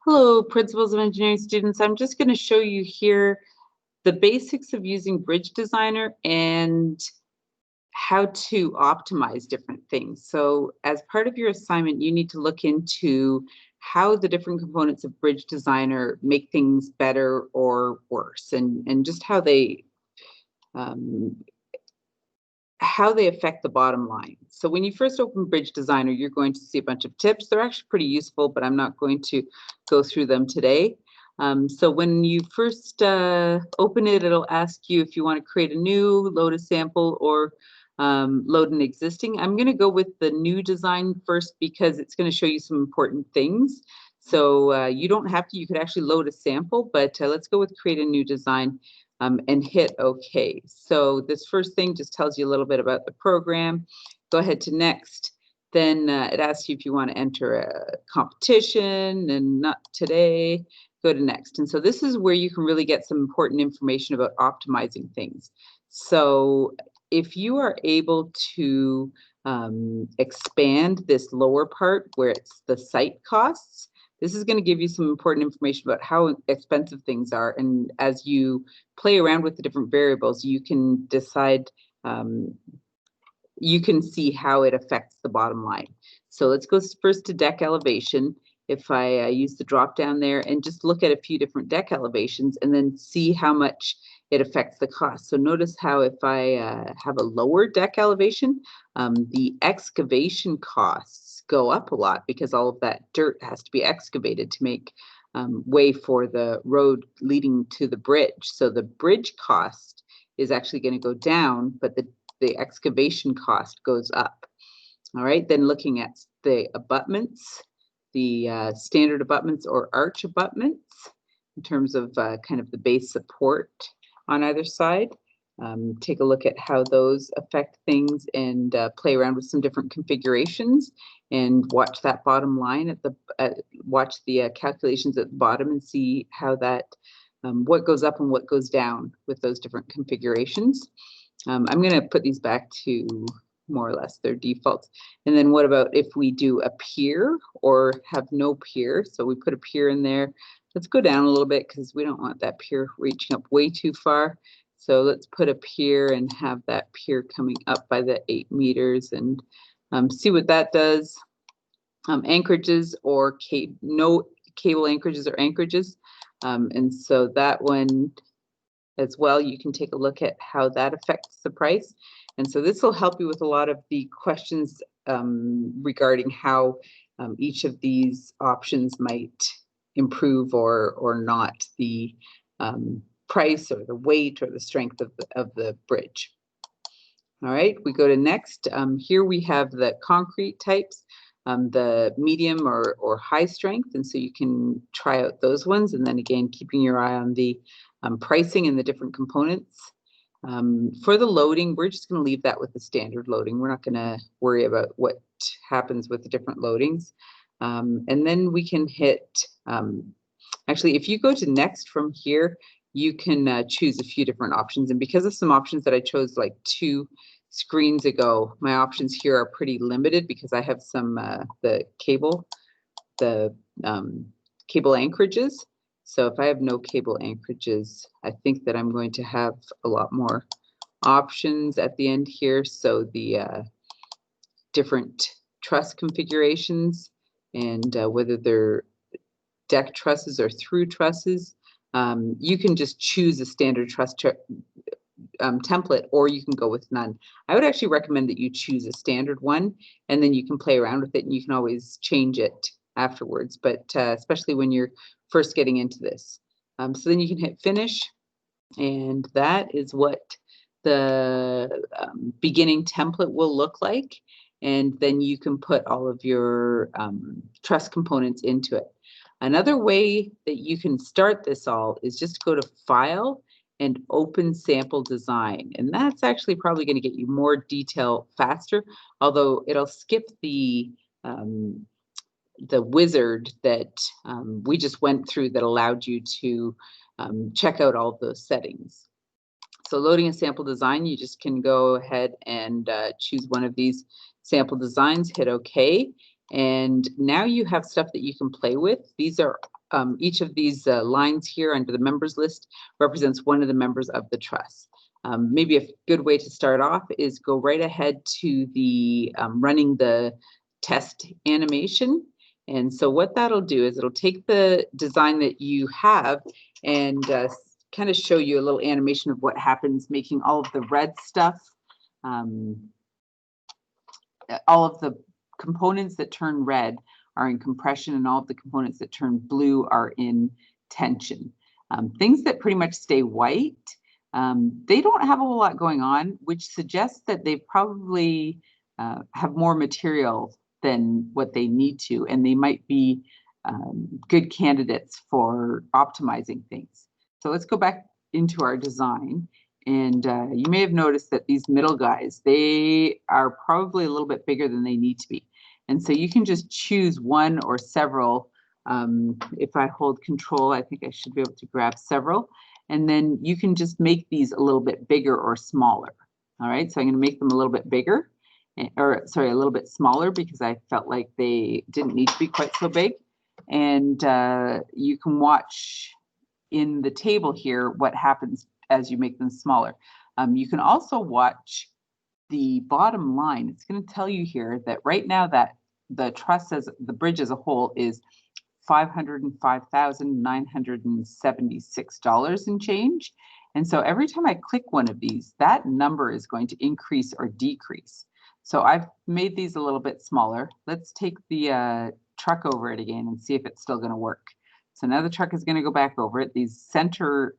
Hello, Principals of Engineering students. I'm just going to show you here the basics of using Bridge Designer and how to optimize different things. So as part of your assignment, you need to look into how the different components of Bridge Designer make things better or worse, and just um, how they affect the bottom line. So when you first open Bridge Designer, you're going to see a bunch of tips. They're actually pretty useful, but I'm not going to go through them today. So when you first open it, it'll ask you if you want to create a new, load a sample, or load an existing. I'm going to go with the new design first because it's going to show you some important things. So you don't have to, you could actually load a sample, but let's go with create a new design. And hit OK. So this first thing just tells you a little bit about the program. Go ahead to next. Then it asks you if you want to enter a competition, and not today. Go to next. And so this is where you can really get some important information about optimizing things. So if you are able to expand this lower part where it's the site costs, this is going to give you some important information about how expensive things are. And as you play around with the different variables, you can decide, you can see how it affects the bottom line. So let's go first to deck elevation. If I use the drop down there and just look at a few different deck elevations and then see how much it affects the cost. So notice how if I have a lower deck elevation, the excavation costs go up a lot because all of that dirt has to be excavated to make way for the road leading to the bridge. So the bridge cost is actually going to go down, but the excavation cost goes up. All right, then looking at the abutments, the standard abutments or arch abutments in terms of kind of the base support on either side. Take a look at how those affect things and play around with some different configurations and watch that bottom line at the watch the calculations at the bottom and see how that what goes up and what goes down with those different configurations. I'm going to put these back to more or less their defaults. And then what about if we do a pier or have no pier? So we put a pier in there. Let's go down a little bit because we don't want that pier reaching up way too far. So let's put a pier and have that pier coming up by the 8 meters and see what that does. Anchorages or no cable anchorages or anchorages. And so that one as well, you can take a look at how that affects the price. And so this will help you with a lot of the questions regarding how each of these options might improve or not the price or the weight or the strength of the bridge. All right, we go to next. Here we have the concrete types, the medium or high strength. And so you can try out those ones. And then again, keeping your eye on the pricing and the different components. For the loading, we're just going to leave that with the standard loading. We're not going to worry about what happens with the different loadings. And then we can hit, actually, if you go to next from here, you can choose a few different options. And because of some options that I chose like 2 screens ago, my options here are pretty limited because I have some the cable anchorages. So if I have no cable anchorages, I think that I'm going to have a lot more options at the end here. So the different truss configurations and whether they're deck trusses or through trusses, you can just choose a standard truss template, or you can go with none. I would actually recommend that you choose a standard one, and then you can play around with it, and you can always change it afterwards, but especially when you're first getting into this. So then you can hit finish, and that is what the beginning template will look like. And then you can put all of your truss components into it. Another way that you can start this all is just to go to File and Open Sample Design. And that's actually probably going to get you more detail faster, although it'll skip the wizard that we just went through that allowed you to check out all of those settings. So loading a sample design, you just can go ahead and choose one of these sample designs, hit OK. And now you have stuff that you can play with. These are each of these lines here under the members list represents one of the members of the trust. Maybe a good way to start off is go right ahead to the running the test animation. And so what that'll do is it'll take the design that you have and kind of show you a little animation of what happens making all of the red stuff, all of the components that turn red are in compression, and all of the components that turn blue are in tension. Things that pretty much stay white, they don't have a whole lot going on, which suggests that they probably have more material than what they need to, and they might be good candidates for optimizing things. So let's go back into our design. And you may have noticed that these middle guys, they are probably a little bit bigger than they need to be. And so you can just choose one or several. If I hold control, I think I should be able to grab several. And then you can just make these a little bit bigger or smaller. All right, so I'm going to make them a little bit bigger, or sorry, a little bit smaller, because I felt like they didn't need to be quite so big. And you can watch in the table here what happens as you make them smaller. You can also watch the bottom line. It's going to tell you here that right now that the trust says the bridge as a whole is $505,976 and change. And so every time I click one of these, that number is going to increase or decrease. So I've made these a little bit smaller. Let's take the truck over it again and see if it's still going to work. So now the truck is going to go back over it. These center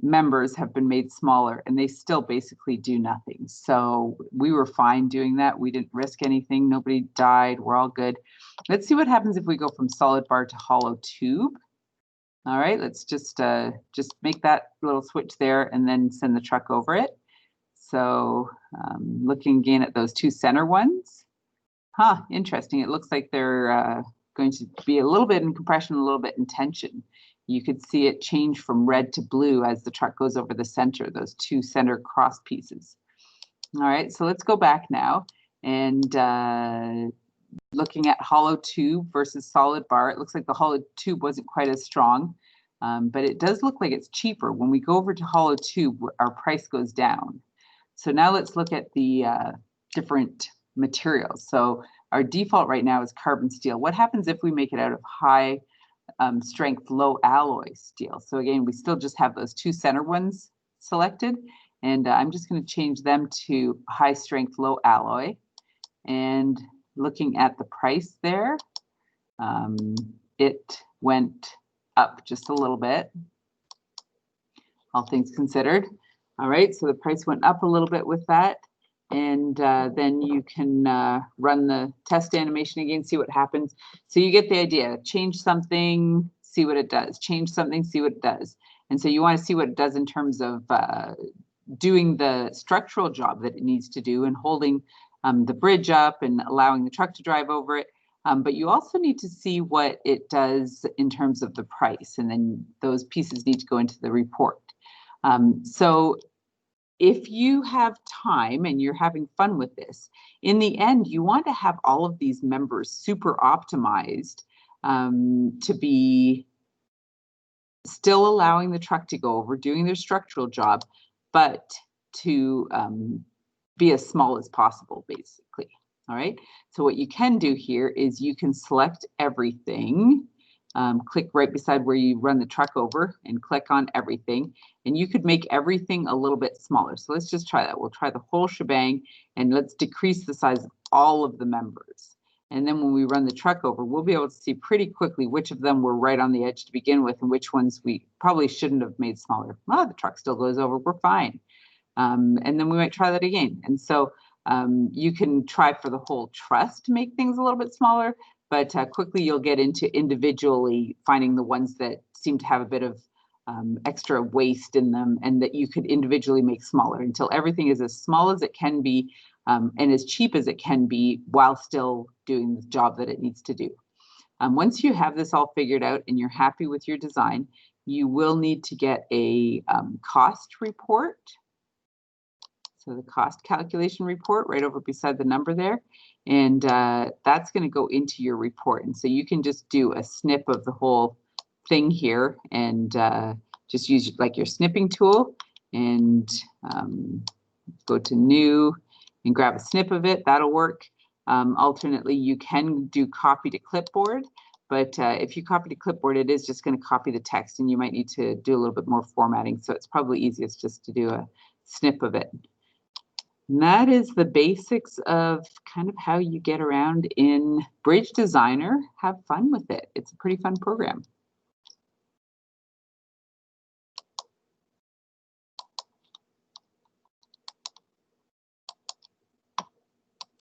members have been made smaller, and they still basically do nothing. So we were fine doing that. We didn't risk anything. Nobody died. We're all good. Let's see what happens if we go from solid bar to hollow tube. All right, let's just make that little switch there and then send the truck over it. So looking again at those two center ones. Huh, interesting. It looks like they're going to be a little bit in compression, a little bit in tension. You could see it change from red to blue as the truck goes over the center, those two center cross pieces. All right, so let's go back now and looking at hollow tube versus solid bar. It looks like the hollow tube wasn't quite as strong, but it does look like it's cheaper. When we go over to hollow tube, our price goes down. So now let's look at the different materials. So our default right now is carbon steel. What happens if we make it out of high strength low alloy steel? So again, we still just have those two center ones selected, and I'm just going to change them to high strength low alloy. And looking at the price there, it went up just a little bit, all things considered. All right, so the price went up a little bit with that. And then you can run the test animation again, see what happens. So you get the idea. Change something, see what it does. Change something, see what it does. And so you want to see what it does in terms of doing the structural job that it needs to do and holding the bridge up and allowing the truck to drive over it. But you also need to see what it does in terms of the price. And then those pieces need to go into the report. So if you have time and you're having fun with this, in the end, you want to have all of these members super optimized to be still allowing the truck to go over, doing their structural job, but to be as small as possible, basically. All right. So what you can do here is you can select everything. Click right beside where you run the truck over and click on everything. And you could make everything a little bit smaller. So let's just try that. We'll try the whole shebang, and let's decrease the size of all of the members. And then when we run the truck over, we'll be able to see pretty quickly which of them were right on the edge to begin with and which ones we probably shouldn't have made smaller. Oh, the truck still goes over, we're fine. And then we might try that again. And so you can try for the whole truss to make things a little bit smaller, but quickly you'll get into individually finding the ones that seem to have a bit of extra waste in them and that you could individually make smaller until everything is as small as it can be and as cheap as it can be while still doing the job that it needs to do. Once you have this all figured out and you're happy with your design, you will need to get a cost report. So the cost calculation report right over beside the number there. And that's going to go into your report. And so you can just do a snip of the whole thing here and just use like your snipping tool and go to new and grab a snip of it. That'll work. Alternately, you can do copy to clipboard, but if you copy to clipboard, it is just going to copy the text and you might need to do a little bit more formatting. So it's probably easiest just to do a snip of it. And that is the basics of kind of how you get around in Bridge Designer. Have fun with it. It's a pretty fun program.